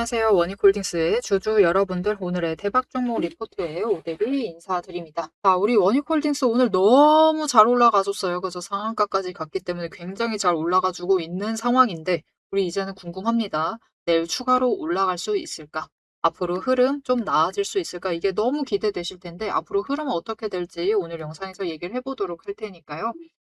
안녕하세요. 원익홀딩스의 주주 여러분들, 오늘의 대박 종목 리포트예요. 오대리 인사드립니다. 자, 우리 원익홀딩스 오늘 너무 잘 올라가줬어요. 그래서 상한가까지 갔기 때문에 굉장히 잘 올라가주고 있는 상황인데, 우리 이제는 궁금합니다. 내일 추가로 올라갈 수 있을까? 앞으로 흐름 좀 나아질 수 있을까? 이게 너무 기대되실 텐데, 앞으로 흐름은 어떻게 될지 오늘 영상에서 얘기를 해보도록 할 테니까요.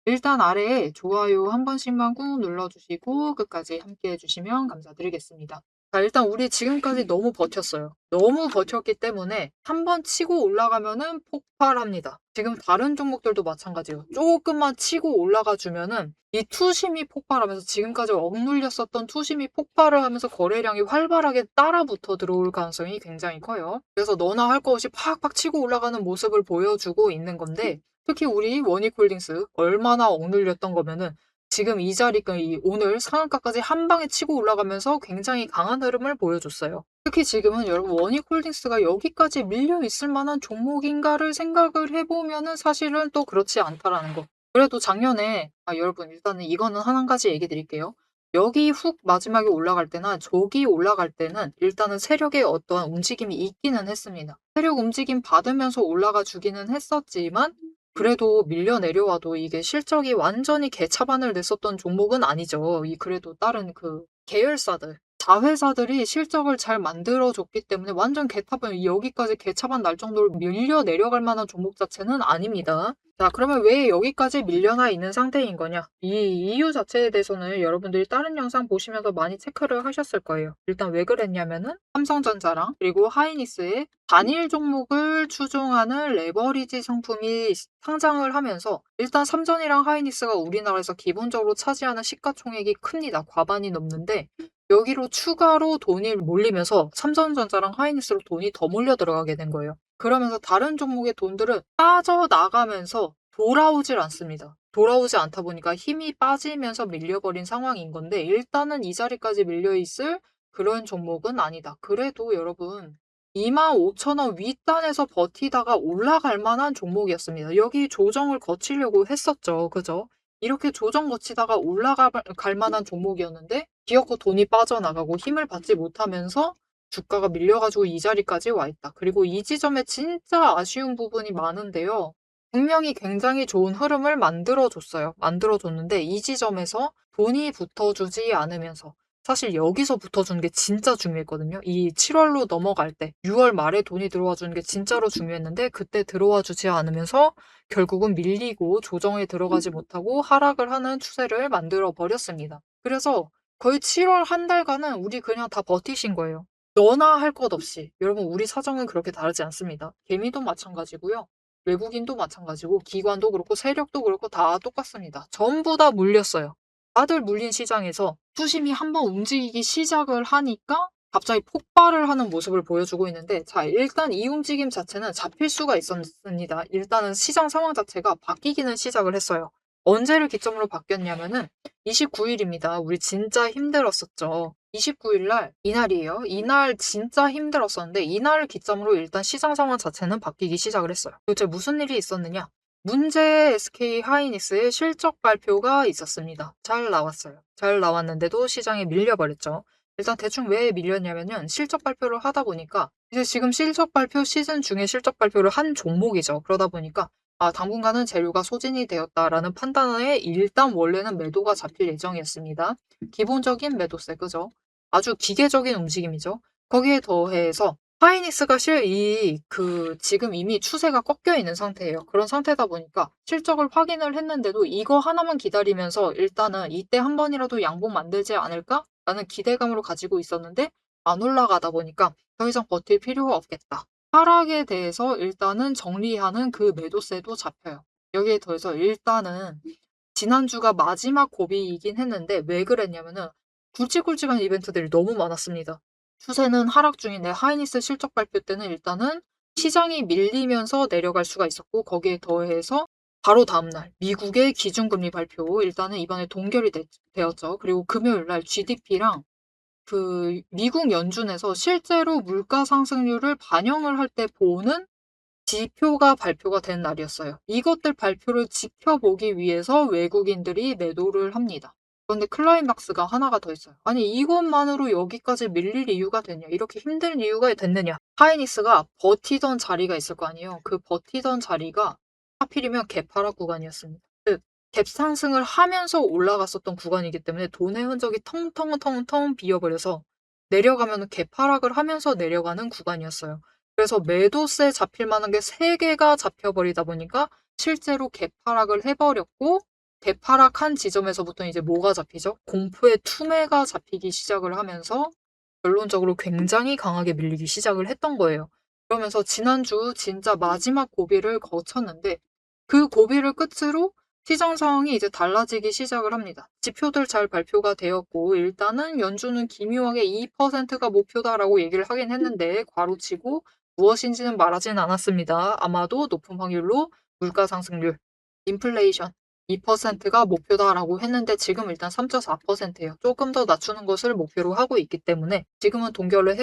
일단 아래에 좋아요 한 번씩만 꾹 눌러주시고 끝까지 함께 해주시면 감사드리겠습니다. 자, 일단 우리 지금까지 너무 버텼어요. 너무 버텼기 때문에 한 번 치고 올라가면은 폭발합니다. 지금 다른 종목들도 마찬가지예요. 조금만 치고 올라가 주면은 이 투심이 폭발하면서 지금까지 억눌렸었던 투심이 폭발을 하면서 거래량이 활발하게 따라붙어 들어올 가능성이 굉장히 커요. 그래서 너나 할 거 없이 팍팍 치고 올라가는 모습을 보여주고 있는 건데, 특히 우리 원익홀딩스 얼마나 억눌렸던 거면은 지금 이 자리가 오늘 상한가까지 한 방에 치고 올라가면서 굉장히 강한 흐름을 보여줬어요. 특히 지금은 여러분 원익홀딩스가 여기까지 밀려 있을 만한 종목인가를 생각을 해보면은 사실은 또 그렇지 않다라는 거. 그래도 작년에 여러분 일단은 이거는 한 가지 얘기 드릴게요. 여기 훅 마지막에 올라갈 때나 저기 올라갈 때는 일단은 세력의 어떠한 움직임이 있기는 했습니다. 세력 움직임 받으면서 올라가 주기는 했었지만 그래도 밀려 내려와도 이게 실적이 완전히 개차반을 냈었던 종목은 아니죠. 그래도 다른 그 계열사들, 자회사들이 실적을 잘 만들어줬기 때문에 완전 개차반, 여기까지 개차반 날 정도로 밀려 내려갈 만한 종목 자체는 아닙니다. 자, 그러면 왜 여기까지 밀려나 있는 상태인 거냐? 이 이유 자체에 대해서는 여러분들이 다른 영상 보시면서 많이 체크를 하셨을 거예요. 일단 왜 그랬냐면은 삼성전자랑 그리고 하이닉스의 단일 종목을 추종하는 레버리지 상품이 상장을 하면서 일단 삼전이랑 하이닉스가 우리나라에서 기본적으로 차지하는 시가총액이 큽니다. 과반이 넘는데 여기로 추가로 돈이 몰리면서 삼성전자랑 하이닉스로 돈이 더 몰려 들어가게 된 거예요. 그러면서 다른 종목의 돈들은 빠져나가면서 돌아오질 않습니다. 돌아오지 않다 보니까 힘이 빠지면서 밀려버린 상황인 건데 일단은 이 자리까지 밀려있을 그런 종목은 아니다. 그래도 여러분 25,000원 윗단에서 버티다가 올라갈 만한 종목이었습니다. 여기 조정을 거치려고 했었죠. 그죠? 이렇게 조정 거치다가 올라갈 만한 종목이었는데 기어코 돈이 빠져나가고 힘을 받지 못하면서 주가가 밀려가지고 이 자리까지 와 있다. 그리고 이 지점에 진짜 아쉬운 부분이 많은데요. 분명히 굉장히 좋은 흐름을 만들어줬어요. 만들어줬는데 이 지점에서 돈이 붙어주지 않으면서 사실 여기서 붙어주는 게 진짜 중요했거든요. 이 7월로 넘어갈 때 6월 말에 돈이 들어와 주는 게 진짜로 중요했는데 그때 들어와 주지 않으면서 결국은 밀리고 조정에 들어가지 못하고 하락을 하는 추세를 만들어 버렸습니다. 그래서 거의 7월 한 달간은 우리 그냥 다 버티신 거예요. 너나 할 것 없이. 여러분 우리 사정은 그렇게 다르지 않습니다. 개미도 마찬가지고요. 외국인도 마찬가지고 기관도 그렇고 세력도 그렇고 다 똑같습니다. 전부 다 물렸어요. 다들 물린 시장에서 투심이 한번 움직이기 시작을 하니까 갑자기 폭발을 하는 모습을 보여주고 있는데 자 일단 이 움직임 자체는 잡힐 수가 있었습니다. 일단은 시장 상황 자체가 바뀌기는 시작을 했어요. 언제를 기점으로 바뀌었냐면은 29일입니다. 우리 진짜 힘들었었죠. 29일 날 이날이에요. 이날 진짜 힘들었었는데 이날을 기점으로 일단 시장 상황 자체는 바뀌기 시작을 했어요. 도대체 무슨 일이 있었느냐? 문제 SK 하이닉스의 실적 발표가 있었습니다. 잘 나왔어요. 잘 나왔는데도 시장에 밀려버렸죠. 일단 대충 왜 밀렸냐면요. 실적 발표를 하다 보니까 이제 지금 실적 발표 시즌 중에 실적 발표를 한 종목이죠. 그러다 보니까 당분간은 재료가 소진이 되었다라는 판단에 일단 원래는 매도가 잡힐 예정이었습니다. 기본적인 매도세, 그죠? 아주 기계적인 움직임이죠. 거기에 더해서 하이닉스가 지금 이미 추세가 꺾여 있는 상태예요. 그런 상태다 보니까 실적을 확인을 했는데도 이거 하나만 기다리면서 일단은 이때 한 번이라도 양봉 만들지 않을까? 라는 기대감으로 가지고 있었는데 안 올라가다 보니까 더 이상 버틸 필요가 없겠다. 하락에 대해서 일단은 정리하는 그 매도세도 잡혀요. 여기에 더해서 일단은 지난주가 마지막 고비이긴 했는데 왜 그랬냐면은 굵직굵직한 이벤트들이 너무 많았습니다. 추세는 하락 중인데 하이닉스 실적 발표 때는 일단은 시장이 밀리면서 내려갈 수가 있었고 거기에 더해서 바로 다음날 미국의 기준금리 발표 일단은 이번에 동결이 되었죠. 그리고 금요일 날 GDP랑 그 미국 연준에서 실제로 물가 상승률을 반영을 할 때 보는 지표가 발표가 된 날이었어요. 이것들 발표를 지켜보기 위해서 외국인들이 매도를 합니다. 그런데 클라이막스가 하나가 더 있어요. 아니 이것만으로 여기까지 밀릴 이유가 되냐? 이렇게 힘든 이유가 됐느냐? 하이닉스가 버티던 자리가 있을 거 아니에요. 그 버티던 자리가 하필이면 개파락 구간이었습니다. 즉 갭 상승을 하면서 올라갔었던 구간이기 때문에 돈의 흔적이 텅텅텅텅 비어버려서 내려가면은 개파락을 하면서 내려가는 구간이었어요. 그래서 매도세 잡힐 만한 게 3개가 잡혀버리다 보니까 실제로 개파락을 해버렸고 개파락한 지점에서부터 이제 뭐가 잡히죠? 공포의 투매가 잡히기 시작을 하면서 결론적으로 굉장히 강하게 밀리기 시작을 했던 거예요. 그러면서 지난주 진짜 마지막 고비를 거쳤는데 그 고비를 끝으로 시장 상황이 이제 달라지기 시작을 합니다. 지표들 잘 발표가 되었고 일단은 연준은 기묘하게 2%가 목표다라고 얘기를 하긴 했는데 괄호치고 무엇인지는 말하진 않았습니다. 아마도 높은 확률로 물가 상승률, 인플레이션 2%가 목표다라고 했는데 지금 일단 3.4%예요. 조금 더 낮추는 것을 목표로 하고 있기 때문에 지금은 동결을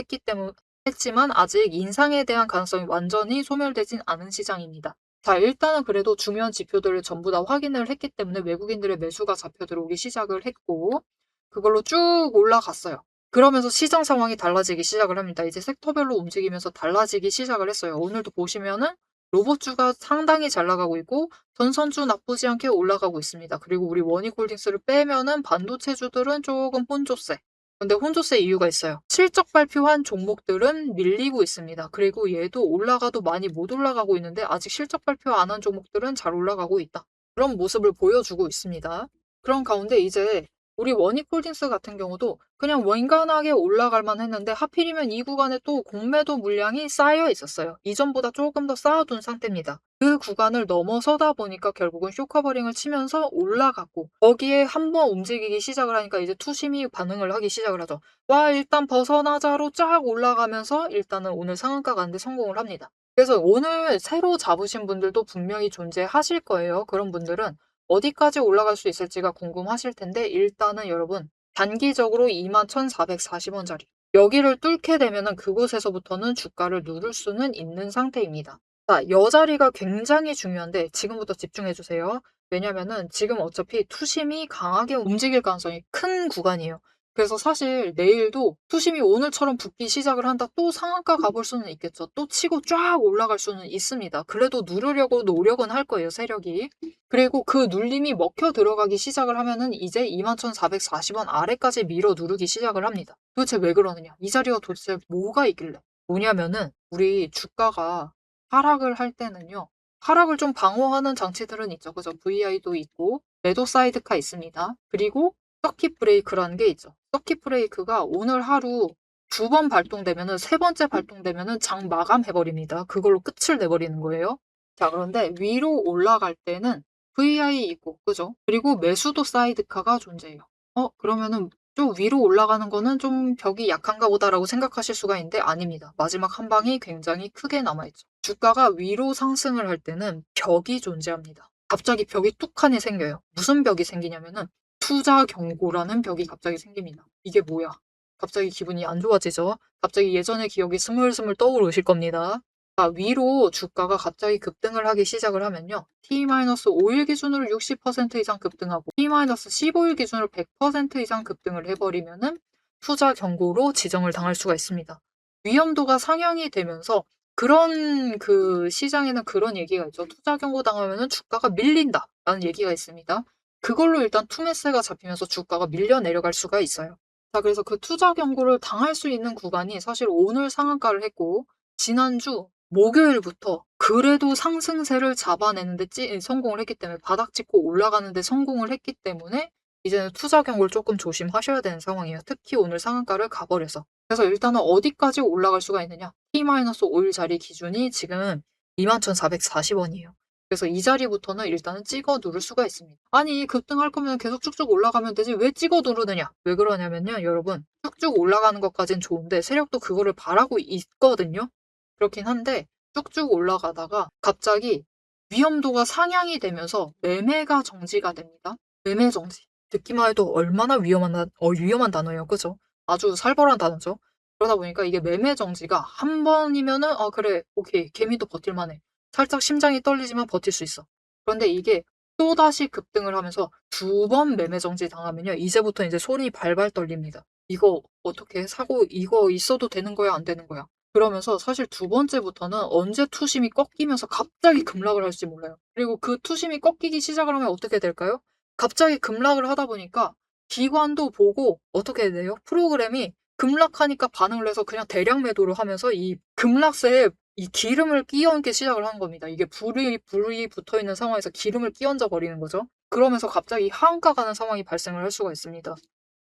했지만 아직 인상에 대한 가능성이 완전히 소멸되진 않은 시장입니다. 자, 일단은 그래도 중요한 지표들을 전부 다 확인을 했기 때문에 외국인들의 매수가 잡혀 들어오기 시작을 했고 그걸로 쭉 올라갔어요. 그러면서 시장 상황이 달라지기 시작을 합니다. 이제 섹터별로 움직이면서 달라지기 시작을 했어요. 오늘도 보시면은 로봇주가 상당히 잘 나가고 있고 전선주 나쁘지 않게 올라가고 있습니다. 그리고 우리 원익홀딩스를 빼면은 반도체주들은 조금 혼조세. 근데 혼조세 이유가 있어요. 실적 발표한 종목들은 밀리고 있습니다. 그리고 얘도 올라가도 많이 못 올라가고 있는데 아직 실적 발표 안 한 종목들은 잘 올라가고 있다. 그런 모습을 보여주고 있습니다. 그런 가운데 이제 우리 원익홀딩스 같은 경우도 그냥 원간하게 올라갈 만했는데 하필이면 이 구간에 또 공매도 물량이 쌓여 있었어요. 이전보다 조금 더 쌓아둔 상태입니다. 그 구간을 넘어서다 보니까 결국은 쇼커버링을 치면서 올라갔고 거기에 한번 움직이기 시작을 하니까 이제 투심이 반응을 하기 시작을 하죠. 와 일단 벗어나자로 쫙 올라가면서 일단은 오늘 상한가 가는데 성공을 합니다. 그래서 오늘 새로 잡으신 분들도 분명히 존재하실 거예요. 그런 분들은 어디까지 올라갈 수 있을지가 궁금하실 텐데 일단은 여러분 단기적으로 21,440원짜리 여기를 뚫게 되면은 그곳에서부터는 주가를 누를 수는 있는 상태입니다. 자, 여 자리가 굉장히 중요한데 지금부터 집중해 주세요. 왜냐면은 지금 어차피 투심이 강하게 움직일 가능성이 큰 구간이에요. 그래서 사실 내일도 투심이 오늘처럼 붙기 시작을 한다. 또 상한가 가볼 수는 있겠죠. 또 치고 쫙 올라갈 수는 있습니다. 그래도 누르려고 노력은 할 거예요, 세력이. 그리고 그 눌림이 먹혀 들어가기 시작을 하면은 이제 21,440원 아래까지 밀어 누르기 시작을 합니다. 도대체 왜 그러느냐? 이 자리가 도대체 뭐가 있길래? 뭐냐면은 우리 주가가 하락을 할 때는요. 하락을 좀 방어하는 장치들은 있죠. 그죠? VI도 있고 매도 사이드카 있습니다. 그리고 서킷 브레이크라는 게 있죠. 서킷 브레이크가 오늘 하루 2번 발동되면은 3번째 발동되면은 장 마감해버립니다. 그걸로 끝을 내버리는 거예요. 자, 그런데 위로 올라갈 때는 VI 있고, 그죠? 그리고 매수도 사이드카가 존재해요. 그러면은 좀 위로 올라가는 거는 좀 벽이 약한가 보다라고 생각하실 수가 있는데 아닙니다. 마지막 한 방이 굉장히 크게 남아있죠. 주가가 위로 상승을 할 때는 벽이 존재합니다. 갑자기 벽이 뚝하니 생겨요. 무슨 벽이 생기냐면은 투자 경고라는 벽이 갑자기 생깁니다. 이게 뭐야? 갑자기 기분이 안 좋아지죠? 갑자기 예전의 기억이 스물스물 떠오르실 겁니다. 위로 주가가 갑자기 급등을 하기 시작을 하면요. T-5일 기준으로 60% 이상 급등하고 T-15일 기준으로 100% 이상 급등을 해버리면은 투자 경고로 지정을 당할 수가 있습니다. 위험도가 상향이 되면서 그런 그 시장에는 그런 얘기가 있죠. 투자 경고 당하면은 주가가 밀린다라는 얘기가 있습니다. 그걸로 일단 투매세가 잡히면서 주가가 밀려 내려갈 수가 있어요. 자, 그래서 그 투자 경고를 당할 수 있는 구간이 사실 오늘 상한가를 했고 지난주 목요일부터 그래도 상승세를 잡아내는데 성공을 했기 때문에 바닥 찍고 올라가는데 성공을 했기 때문에 이제는 투자 경고를 조금 조심하셔야 되는 상황이에요. 특히 오늘 상한가를 가버려서. 그래서 일단은 어디까지 올라갈 수가 있느냐? T-5일 자리 기준이 지금 21,440원이에요. 그래서 이 자리부터는 일단은 찍어 누를 수가 있습니다. 아니 급등할 거면 계속 쭉쭉 올라가면 되지 왜 찍어 누르느냐? 왜 그러냐면요 여러분 쭉쭉 올라가는 것까진 좋은데 세력도 그거를 바라고 있거든요. 그렇긴 한데 쭉쭉 올라가다가 갑자기 위험도가 상향이 되면서 매매가 정지가 됩니다. 매매 정지. 듣기만 해도 얼마나 위험한 단어예요. 그죠? 아주 살벌한 단어죠. 그러다 보니까 이게 매매 정지가 한 번이면은 그래 오케이 개미도 버틸만해. 살짝 심장이 떨리지만 버틸 수 있어. 그런데 이게 또다시 급등을 하면서 2번 매매 정지 당하면요. 이제부터 이제 손이 발발 떨립니다. 이거 어떻게 사고 이거 있어도 되는 거야, 안 되는 거야? 그러면서 사실 2번째부터는 언제 투심이 꺾이면서 갑자기 급락을 할지 몰라요. 그리고 그 투심이 꺾이기 시작을 하면 어떻게 될까요? 갑자기 급락을 하다 보니까 기관도 보고 어떻게 돼요? 프로그램이 급락하니까 반응을 해서 그냥 대량 매도를 하면서 이 급락세에 이 기름을 끼얹기 시작을 한 겁니다. 이게 불이 붙어 있는 상황에서 기름을 끼얹어 버리는 거죠. 그러면서 갑자기 하한가 가는 상황이 발생을 할 수가 있습니다.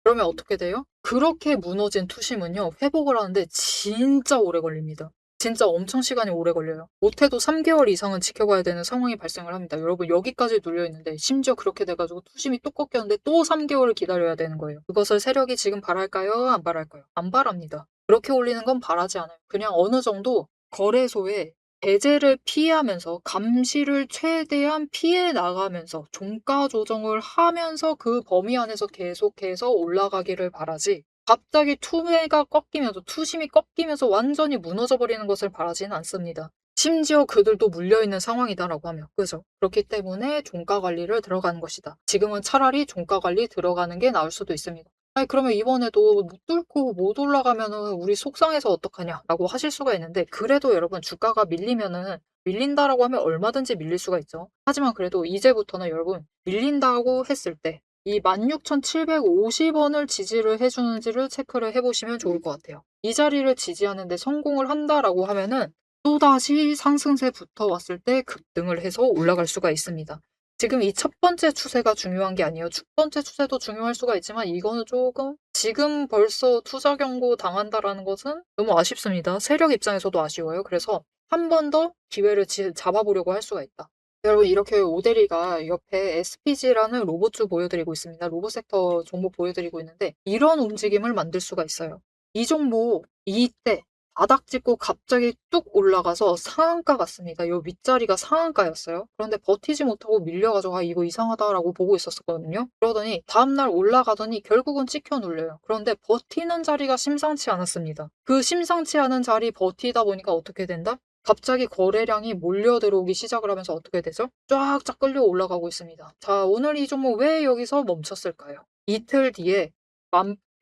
그러면 어떻게 돼요? 그렇게 무너진 투심은요, 회복을 하는데 진짜 오래 걸립니다. 진짜 엄청 시간이 오래 걸려요. 못해도 3개월 이상은 지켜봐야 되는 상황이 발생을 합니다. 여러분, 여기까지 눌려 있는데 심지어 그렇게 돼가지고 투심이 또 꺾였는데 또 3개월을 기다려야 되는 거예요. 그것을 세력이 지금 바랄까요? 안 바랄까요? 안 바랍니다. 그렇게 올리는 건 바라지 않아요. 그냥 어느 정도 거래소에 배제를 피하면서 감시를 최대한 피해 나가면서 종가 조정을 하면서 그 범위 안에서 계속해서 올라가기를 바라지, 갑자기 투매가 꺾이면서 투심이 꺾이면서 완전히 무너져 버리는 것을 바라지는 않습니다. 심지어 그들도 물려있는 상황이다라고 하면, 그죠? 그렇기 때문에 종가 관리를 들어가는 것이다. 지금은 차라리 종가 관리 들어가는 게 나을 수도 있습니다. 아니, 그러면 이번에도 못 뚫고 못 올라가면은 우리 속상해서 어떡하냐라고 하실 수가 있는데, 그래도 여러분 주가가 밀린다라고 하면 얼마든지 밀릴 수가 있죠. 하지만 그래도 이제부터는 여러분 밀린다고 했을 때 이 16,750원을 지지를 해주는지를 체크를 해보시면 좋을 것 같아요. 이 자리를 지지하는데 성공을 한다라고 하면은 또다시 상승세 붙어왔을 때 급등을 해서 올라갈 수가 있습니다. 지금 이 첫 번째 추세가 중요한 게 아니에요. 첫 번째 추세도 중요할 수가 있지만 이거는 조금 지금 벌써 투자 경고 당한다라는 것은 너무 아쉽습니다. 세력 입장에서도 아쉬워요. 그래서 한 번 더 기회를 잡아보려고 할 수가 있다. 여러분, 이렇게 오데리가 옆에 SPG라는 로봇주 보여드리고 있습니다. 로봇 섹터 종목 보여드리고 있는데 이런 움직임을 만들 수가 있어요. 이 종목 이때 바닥 찍고 갑자기 뚝 올라가서 상한가 같습니다. 요 윗자리가 상한가였어요. 그런데 버티지 못하고 밀려가지고 아 이거 이상하다라고 보고 있었거든요. 그러더니 다음날 올라가더니 결국은 찍혀 눌려요. 그런데 버티는 자리가 심상치 않았습니다. 그 심상치 않은 자리 버티다 보니까 어떻게 된다? 갑자기 거래량이 몰려 들어오기 시작을 하면서 어떻게 되죠? 쫙쫙 끌려 올라가고 있습니다. 자, 오늘 이 종목 왜 여기서 멈췄을까요? 이틀 뒤에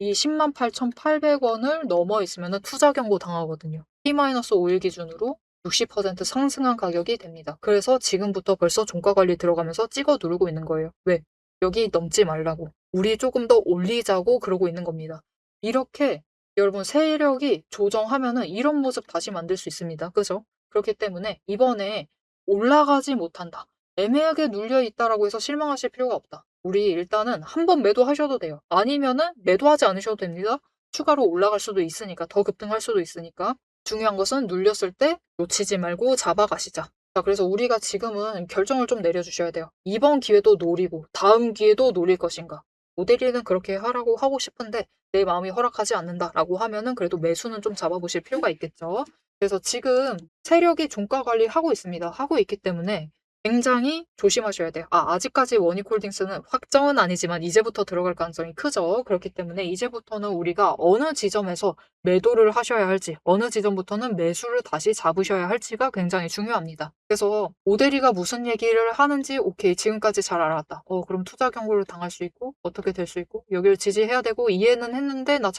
이 108,800원을 넘어 있으면 투자 경고 당하거든요. T-5일 기준으로 60% 상승한 가격이 됩니다. 그래서 지금부터 벌써 종가 관리 들어가면서 찍어 누르고 있는 거예요. 왜? 여기 넘지 말라고. 우리 조금 더 올리자고 그러고 있는 겁니다. 이렇게 여러분 세력이 조정하면은 이런 모습 다시 만들 수 있습니다. 그죠? 그렇기 때문에 이번에 올라가지 못한다. 애매하게 눌려 있다라고 해서 실망하실 필요가 없다. 우리 일단은 한 번 매도하셔도 돼요. 아니면은 매도하지 않으셔도 됩니다. 추가로 올라갈 수도 있으니까, 더 급등할 수도 있으니까. 중요한 것은 눌렸을 때 놓치지 말고 잡아가시자. 자, 그래서 우리가 지금은 결정을 좀 내려주셔야 돼요. 이번 기회도 노리고 다음 기회도 노릴 것인가. 모델리는 그렇게 하라고 하고 싶은데 내 마음이 허락하지 않는다라고 하면은 그래도 매수는 좀 잡아보실 필요가 있겠죠. 그래서 지금 세력이 종가 관리하고 있습니다. 하고 있기 때문에 굉장히 조심하셔야 돼요. 아직까지 원익홀딩스는 확정은 아니지만 이제부터 들어갈 가능성이 크죠. 그렇기 때문에 이제부터는 우리가 어느 지점에서 매도를 하셔야 할지, 어느 지점부터는 매수를 다시 잡으셔야 할지가 굉장히 중요합니다. 그래서 오대리가 무슨 얘기를 하는지 오케이, 지금까지 잘 알았다. 그럼 투자 경고를 당할 수 있고 어떻게 될 수 있고 여기를 지지해야 되고 이해는 했는데 나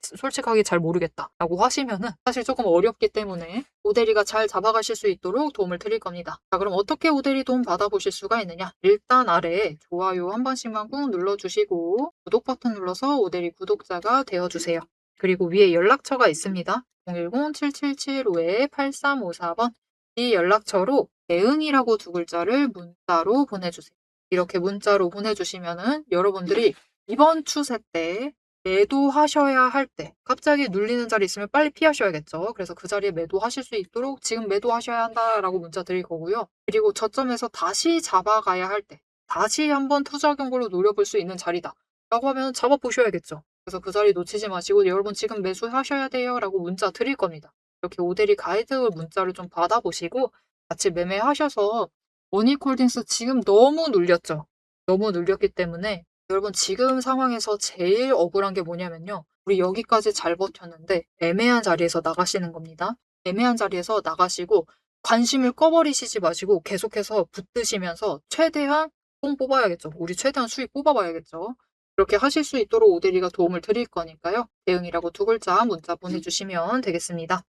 솔직하게 잘 모르겠다 라고 하시면은 사실 조금 어렵기 때문에 오대리가 잘 잡아가실 수 있도록 도움을 드릴 겁니다. 자, 그럼 어떻게 오대리 도움 받아보실 수가 있느냐? 일단 아래에 좋아요 한 번씩만 꾹 눌러주시고 구독 버튼 눌러서 오대리 구독자가 되어주세요. 그리고 위에 연락처가 있습니다. 010-7775-8354번 이 연락처로 대응이라고 두 글자를 문자로 보내주세요. 이렇게 문자로 보내주시면은 여러분들이 이번 추세 때 매도하셔야 할 때 갑자기 눌리는 자리 있으면 빨리 피하셔야겠죠. 그래서 그 자리에 매도하실 수 있도록 지금 매도하셔야 한다라고 문자 드릴 거고요. 그리고 저점에서 다시 잡아가야 할 때 다시 한번 투자 경고로 노려볼 수 있는 자리다 라고 하면 잡아보셔야겠죠. 그래서 그 자리 놓치지 마시고 여러분 지금 매수하셔야 돼요 라고 문자 드릴 겁니다. 이렇게 오대리 가이드 문자를 좀 받아보시고 같이 매매하셔서 원익홀딩스 지금 너무 눌렸죠. 너무 눌렸기 때문에 여러분 지금 상황에서 제일 억울한 게 뭐냐면요. 우리 여기까지 잘 버텼는데 애매한 자리에서 나가시는 겁니다. 애매한 자리에서 나가시고 관심을 꺼버리시지 마시고 계속해서 붙드시면서 최대한 뽕 뽑아야겠죠. 우리 최대한 수익 뽑아봐야겠죠. 이렇게 하실 수 있도록 오대리가 도움을 드릴 거니까요. 대응이라고 두 글자 문자 보내주시면 되겠습니다.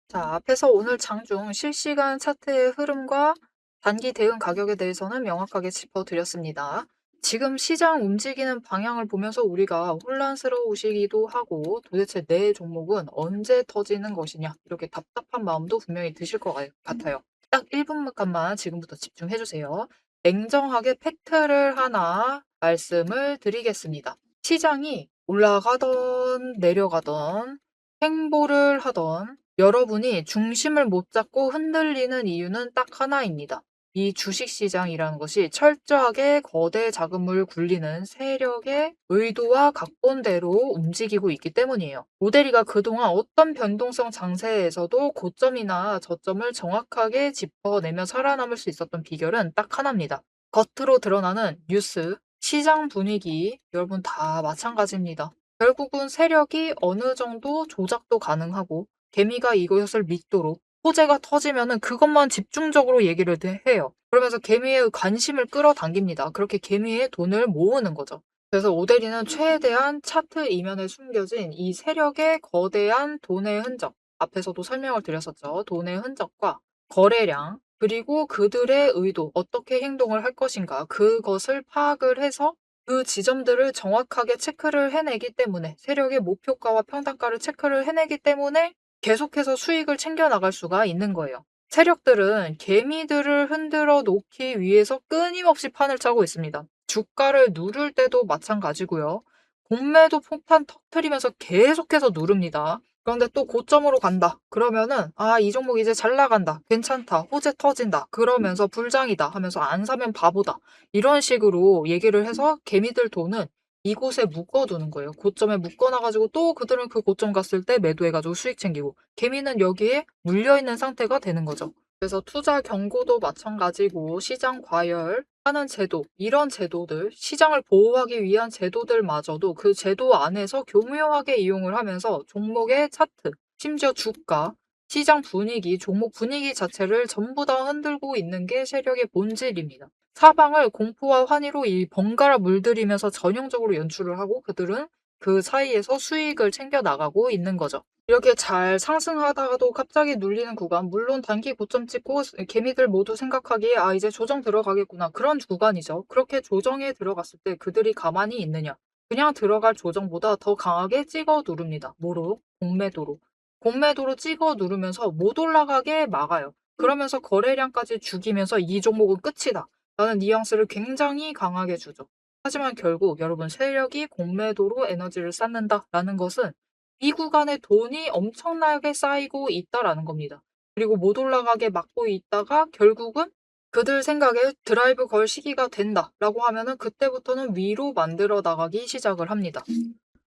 자, 앞에서 오늘 장중 실시간 차트의 흐름과 단기 대응 가격에 대해서는 명확하게 짚어드렸습니다. 지금 시장 움직이는 방향을 보면서 우리가 혼란스러우시기도 하고 도대체 내 종목은 언제 터지는 것이냐 이렇게 답답한 마음도 분명히 드실 것 같아요. 딱 1분간만 지금부터 집중해 주세요. 냉정하게 팩트를 하나 말씀을 드리겠습니다. 시장이 올라가던 내려가던 횡보를 하던 여러분이 중심을 못 잡고 흔들리는 이유는 딱 하나입니다. 이 주식시장이라는 것이 철저하게 거대 자금을 굴리는 세력의 의도와 각본대로 움직이고 있기 때문이에요. 모델이가 그동안 어떤 변동성 장세에서도 고점이나 저점을 정확하게 짚어내며 살아남을 수 있었던 비결은 딱 하나입니다. 겉으로 드러나는 뉴스, 시장 분위기, 여러분 다 마찬가지입니다. 결국은 세력이 어느 정도 조작도 가능하고 개미가 이것을 믿도록 호재가 터지면은 그것만 집중적으로 얘기를 해요. 그러면서 개미의 관심을 끌어당깁니다. 그렇게 개미의 돈을 모으는 거죠. 그래서 오데리는 최대한 차트 이면에 숨겨진 이 세력의 거대한 돈의 흔적, 앞에서도 설명을 드렸었죠. 돈의 흔적과 거래량, 그리고 그들의 의도, 어떻게 행동을 할 것인가, 그것을 파악을 해서 그 지점들을 정확하게 체크를 해내기 때문에 세력의 목표가와 평단가를 체크를 해내기 때문에 계속해서 수익을 챙겨 나갈 수가 있는 거예요. 세력들은 개미들을 흔들어 놓기 위해서 끊임없이 판을 짜고 있습니다. 주가를 누를 때도 마찬가지고요. 공매도 폭탄 터트리면서 계속해서 누릅니다. 그런데 또 고점으로 간다. 그러면은 이 종목 이제 잘 나간다. 괜찮다. 호재 터진다. 그러면서 불장이다 하면서 안 사면 바보다. 이런 식으로 얘기를 해서 개미들 돈은 이곳에 묶어두는 거예요. 고점에 묶어놔가지고 또 그들은 그 고점 갔을 때 매도해가지고 수익 챙기고 개미는 여기에 물려있는 상태가 되는 거죠. 그래서 투자 경고도 마찬가지고 시장 과열하는 제도, 이런 제도들, 시장을 보호하기 위한 제도들마저도 그 제도 안에서 교묘하게 이용을 하면서 종목의 차트, 심지어 주가, 시장 분위기, 종목 분위기 자체를 전부 다 흔들고 있는 게 세력의 본질입니다. 사방을 공포와 환희로 이 번갈아 물들이면서 전형적으로 연출을 하고 그들은 그 사이에서 수익을 챙겨 나가고 있는 거죠. 이렇게 잘 상승하다가도 갑자기 눌리는 구간, 물론 단기 고점 찍고 개미들 모두 생각하기에 이제 조정 들어가겠구나. 그런 구간이죠. 그렇게 조정에 들어갔을 때 그들이 가만히 있느냐. 그냥 들어갈 조정보다 더 강하게 찍어 누릅니다. 뭐로? 공매도로. 공매도로 찍어 누르면서 못 올라가게 막아요. 그러면서 거래량까지 죽이면서 이 종목은 끝이다. 라는 뉘앙스를 굉장히 강하게 주죠. 하지만 결국 여러분 세력이 공매도로 에너지를 쌓는다라는 것은 이 구간에 돈이 엄청나게 쌓이고 있다라는 겁니다. 그리고 못 올라가게 막고 있다가 결국은 그들 생각에 드라이브 걸 시기가 된다라고 하면은 그때부터는 위로 만들어 나가기 시작을 합니다.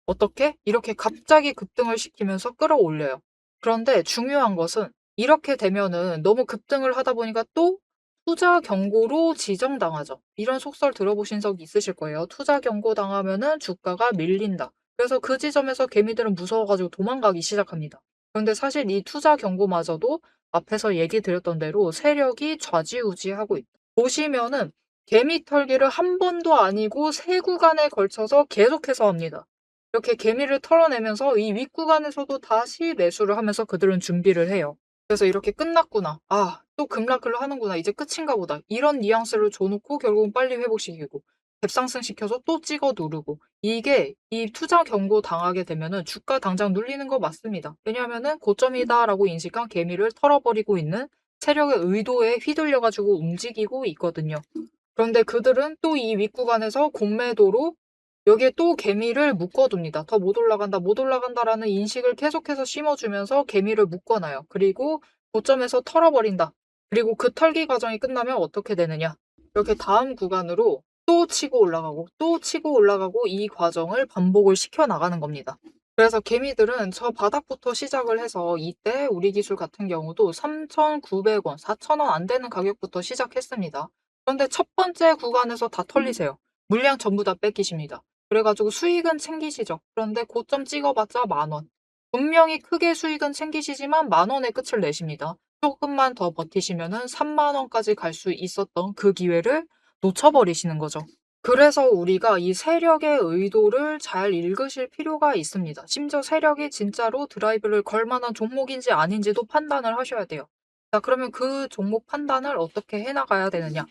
어떻게? 이렇게 갑자기 급등을 시키면서 끌어올려요. 그런데 중요한 것은 이렇게 되면은 너무 급등을 하다 보니까 또 투자 경고로 지정당하죠. 이런 속설 들어보신 적 있으실 거예요. 투자 경고 당하면은 주가가 밀린다. 그래서 그 지점에서 개미들은 무서워가지고 도망가기 시작합니다. 그런데 사실 이 투자 경고마저도 앞에서 얘기 드렸던 대로 세력이 좌지우지하고 있다. 보시면은 개미 털기를 한 번도 아니고 세 구간에 걸쳐서 계속해서 합니다. 이렇게 개미를 털어내면서 이 윗구간에서도 다시 매수를 하면서 그들은 준비를 해요. 그래서 이렇게 끝났구나. 또 급락을 하는구나. 이제 끝인가 보다. 이런 뉘앙스를 줘놓고 결국은 빨리 회복시키고 갭상승 시켜서 또 찍어 누르고 이게 이 투자 경고 당하게 되면은 주가 당장 눌리는 거 맞습니다. 왜냐하면은 고점이다라고 인식한 개미를 털어버리고 있는 세력의 의도에 휘둘려가지고 움직이고 있거든요. 그런데 그들은 또 이 윗구간에서 공매도로 여기에 또 개미를 묶어둡니다. 더 못 올라간다, 못 올라간다라는 인식을 계속해서 심어주면서 개미를 묶어놔요. 그리고 고점에서 털어버린다. 그리고 그 털기 과정이 끝나면 어떻게 되느냐. 이렇게 다음 구간으로 또 치고 올라가고 또 치고 올라가고 이 과정을 반복을 시켜나가는 겁니다. 그래서 개미들은 저 바닥부터 시작을 해서 이때 우리 기술 같은 경우도 3,900원, 4,000원 안 되는 가격부터 시작했습니다. 그런데 첫 번째 구간에서 다 털리세요. 물량 전부 다 뺏기십니다. 그래가지고 수익은 챙기시죠. 그런데 고점 찍어봤자 10,000원. 분명히 크게 수익은 챙기시지만 10,000원의 끝을 내십니다. 조금만 더 버티시면은 30,000원까지 갈 수 있었던 그 기회를 놓쳐버리시는 거죠. 그래서 우리가 이 세력의 의도를 잘 읽으실 필요가 있습니다. 심지어 세력이 진짜로 드라이브를 걸 만한 종목인지 아닌지도 판단을 하셔야 돼요. 자, 그러면 그 종목 판단을 어떻게 해 나가야 되느냐?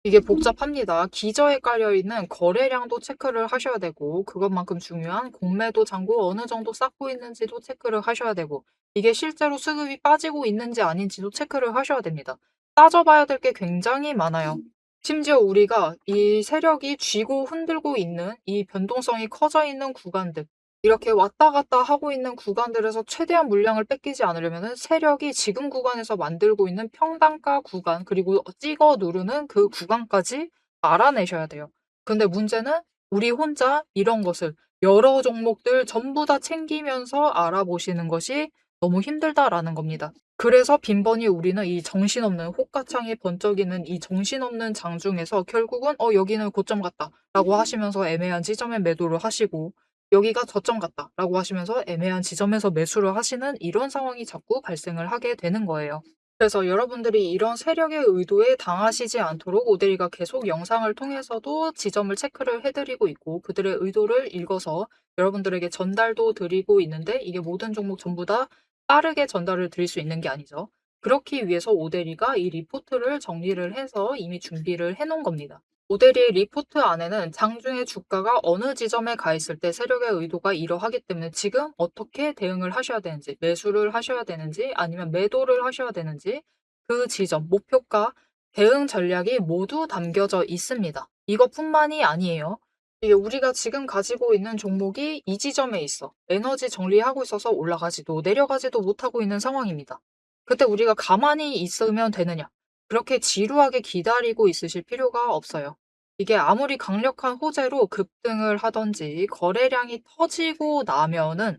이게 복잡합니다. 기저에 깔려 있는 거래량도 체크를 하셔야 되고, 그것만큼 중요한 공매도 잔고 어느 정도 쌓고 있는지도 체크를 하셔야 되고, 이게 실제로 수급이 빠지고 있는지 아닌지도 체크를 하셔야 됩니다. 따져봐야 될 게 굉장히 많아요. 심지어 우리가 이 세력이 쥐고 흔들고 있는 이 변동성이 커져 있는 구간들, 이렇게 왔다 갔다 하고 있는 구간들에서 최대한 물량을 뺏기지 않으려면은 세력이 지금 구간에서 만들고 있는 평단가 구간, 그리고 찍어 누르는 그 구간까지 알아내셔야 돼요. 근데 문제는 우리 혼자 이런 것을 여러 종목들 전부 다 챙기면서 알아보시는 것이 너무 힘들다라는 겁니다. 그래서 빈번히 우리는 이 정신없는 호가창이 번쩍이는 이 정신없는 장중에서 결국은 여기는 고점 같다라고 하시면서 애매한 지점에 매도를 하시고, 여기가 저점 같다라고 하시면서 애매한 지점에서 매수를 하시는 이런 상황이 자꾸 발생을 하게 되는 거예요. 그래서 여러분들이 이런 세력의 의도에 당하시지 않도록 오데리가 계속 영상을 통해서도 지점을 체크를 해드리고 있고, 그들의 의도를 읽어서 여러분들에게 전달도 드리고 있는데, 이게 모든 종목 전부 다 빠르게 전달을 드릴 수 있는 게 아니죠. 그렇기 위해서 오데리가 이 리포트를 정리를 해서 이미 준비를 해 놓은 겁니다. 오데리의 리포트 안에는 장중에 주가가 어느 지점에 가 있을 때 세력의 의도가 이러하기 때문에 지금 어떻게 대응을 하셔야 되는지, 매수를 하셔야 되는지 아니면 매도를 하셔야 되는지, 그 지점, 목표가, 대응 전략이 모두 담겨져 있습니다. 이것뿐만이 아니에요. 이게 우리가 지금 가지고 있는 종목이 이 지점에 있어. 에너지 정리하고 있어서 올라가지도 내려가지도 못하고 있는 상황입니다. 그때 우리가 가만히 있으면 되느냐? 그렇게 지루하게 기다리고 있으실 필요가 없어요. 이게 아무리 강력한 호재로 급등을 하든지 거래량이 터지고 나면은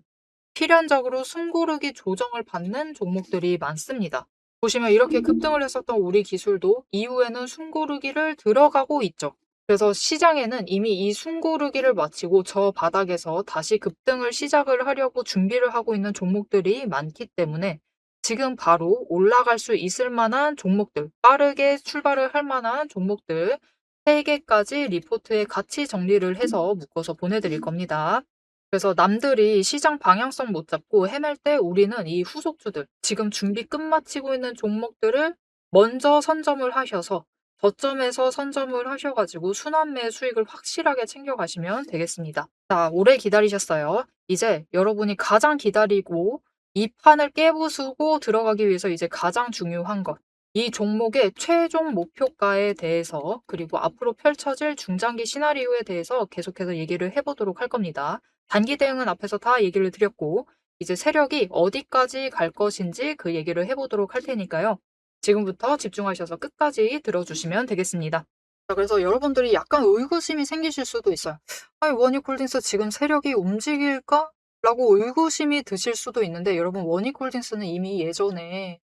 필연적으로 숨고르기 조정을 받는 종목들이 많습니다. 보시면 이렇게 급등을 했었던 우리 기술도 이후에는 숨고르기를 들어가고 있죠. 그래서 시장에는 이미 이 숨고르기를 마치고 저 바닥에서 다시 급등을 시작을 하려고 준비를 하고 있는 종목들이 많기 때문에 지금 바로 올라갈 수 있을 만한 종목들, 빠르게 출발을 할 만한 종목들 3개까지 리포트에 같이 정리를 해서 묶어서 보내드릴 겁니다. 그래서 남들이 시장 방향성 못 잡고 헤맬 때 우리는 이 후속주들, 지금 준비 끝마치고 있는 종목들을 먼저 선점을 하셔서 저점에서 선점을 하셔가지고 순환매 수익을 확실하게 챙겨가시면 되겠습니다. 자, 오래 기다리셨어요. 이제 여러분이 가장 기다리고 이 판을 깨부수고 들어가기 위해서 이제 가장 중요한 것. 이 종목의 최종 목표가에 대해서, 그리고 앞으로 펼쳐질 중장기 시나리오에 대해서 계속해서 얘기를 해보도록 할 겁니다. 단기 대응은 앞에서 다 얘기를 드렸고, 이제 세력이 어디까지 갈 것인지 그 얘기를 해보도록 할 테니까요. 지금부터 집중하셔서 끝까지 들어주시면 되겠습니다. 자, 그래서 여러분들이 약간 의구심이 생기실 수도 있어요. 아니, 원익홀딩스 지금 세력이 움직일까? 라고 의구심이 드실 수도 있는데, 여러분, 원익홀딩스는 이미 예전에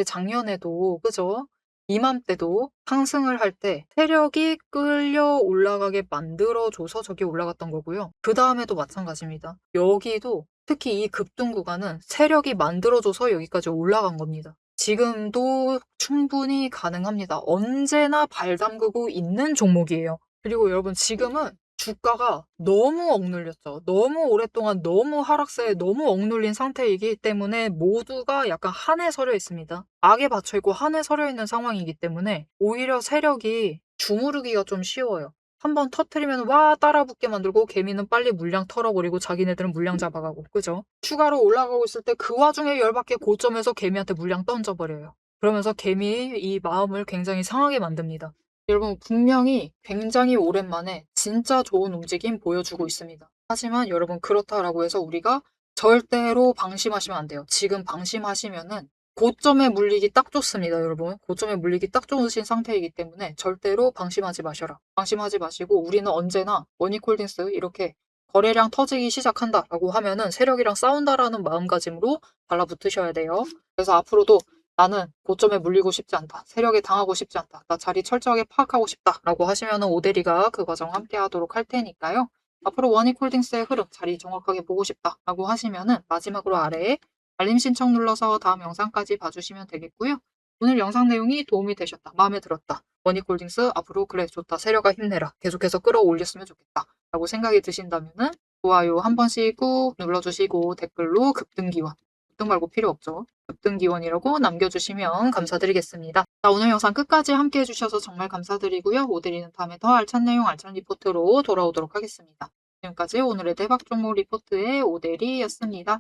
작년에도, 그죠? 이맘때도 상승을 할 때 세력이 끌려 올라가게 만들어줘서 저기 올라갔던 거고요. 그 다음에도 마찬가지입니다. 여기도 특히 이 급등 구간은 세력이 만들어줘서 여기까지 올라간 겁니다. 지금도 충분히 가능합니다. 언제나 발 담그고 있는 종목이에요. 그리고 여러분, 지금은 주가가 너무 억눌렸죠. 너무 오랫동안 너무 하락세에 너무 억눌린 상태이기 때문에 모두가 약간 한에 서려 있습니다. 악에 받쳐 있고 한에 서려 있는 상황이기 때문에 오히려 세력이 주무르기가 좀 쉬워요. 한번 터트리면 와 따라붙게 만들고, 개미는 빨리 물량 털어버리고 자기네들은 물량 잡아가고, 그죠? 추가로 올라가고 있을 때 그 와중에 열받게 고점에서 개미한테 물량 던져버려요. 그러면서 개미의 이 마음을 굉장히 상하게 만듭니다. 여러분, 분명히 굉장히 오랜만에 진짜 좋은 움직임 보여주고 있습니다. 하지만 여러분, 그렇다라고 해서 우리가 절대로 방심하시면 안 돼요. 지금 방심하시면은 고점에 물리기 딱 좋습니다, 여러분. 고점에 물리기 딱 좋으신 상태이기 때문에 절대로 방심하지 마셔라. 방심하지 마시고, 우리는 언제나 원익홀딩스 이렇게 거래량 터지기 시작한다라고 하면은 세력이랑 싸운다라는 마음가짐으로 달라붙으셔야 돼요. 그래서 앞으로도 나는 고점에 물리고 싶지 않다. 세력에 당하고 싶지 않다. 나 자리 철저하게 파악하고 싶다. 라고 하시면은 오데리가 그 과정 함께 하도록 할 테니까요. 앞으로 원익홀딩스의 흐름 자리 정확하게 보고 싶다. 라고 하시면은 마지막으로 아래에 알림 신청 눌러서 다음 영상까지 봐주시면 되겠고요. 오늘 영상 내용이 도움이 되셨다. 마음에 들었다. 원익홀딩스 앞으로 그래 좋다. 세력아 힘내라. 계속해서 끌어올렸으면 좋겠다. 라고 생각이 드신다면은 좋아요 한 번씩 꾹 눌러주시고 댓글로 급등기원. 급등 말고 필요 없죠. 급등기원이라고 남겨주시면 감사드리겠습니다. 자, 오늘 영상 끝까지 함께 해주셔서 정말 감사드리고요. 오대리는 다음에 더 알찬 내용 알찬 리포트로 돌아오도록 하겠습니다. 지금까지 오늘의 대박 종목 리포트의 오대리였습니다.